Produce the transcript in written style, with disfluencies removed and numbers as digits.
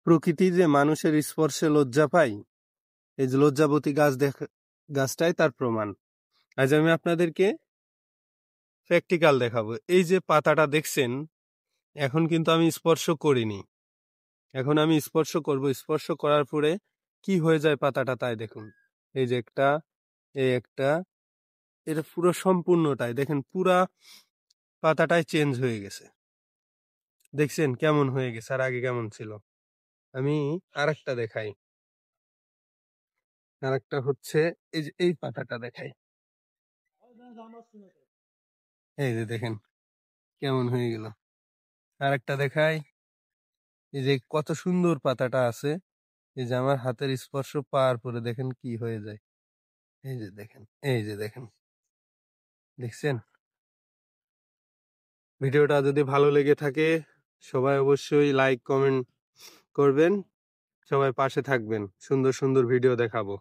প্রকৃতি যে মানুষের স্পর্শে লজ্জা পায়, এই যে লজ্জাবতী গাছটাই তার প্রমাণ। আজ আমি আপনাদেরকে প্র্যাকটিক্যাল দেখাবো। এই যে পাতাটা দেখছেন, এখন কিন্তু আমি স্পর্শ করিনি, এখন আমি স্পর্শ করব। স্পর্শ করার পরে কি হয়ে যায় পাতাটা তাই দেখুন। এই যে একটা, এই একটা, এটা পুরো সম্পূর্ণটাই দেখেন, পুরা পাতাটাই চেঞ্জ হয়ে গেছে। দেখছেন কেমন হয়ে গেছে আর আগে কেমন ছিল। আমি আরেকটা দেখাই, আরেকটা হচ্ছে এই যে এই পাতাটা দেখাই। এই যে দেখেন কেমন হয়ে গেল। আরেকটা দেখাই, এই যে কত সুন্দর পাতাটা আছে। এই যে আমার হাতের স্পর্শ পাওয়ার পরে দেখেন কি হয়ে যায়। এই যে দেখেন, এই যে দেখেন, দেখছেন। ভিডিওটা যদি ভালো লেগে থাকে সবাই অবশ্যই লাইক কমেন্ট করবেন, সবাই পাশে থাকবেন, সুন্দর সুন্দর ভিডিও দেখাবো।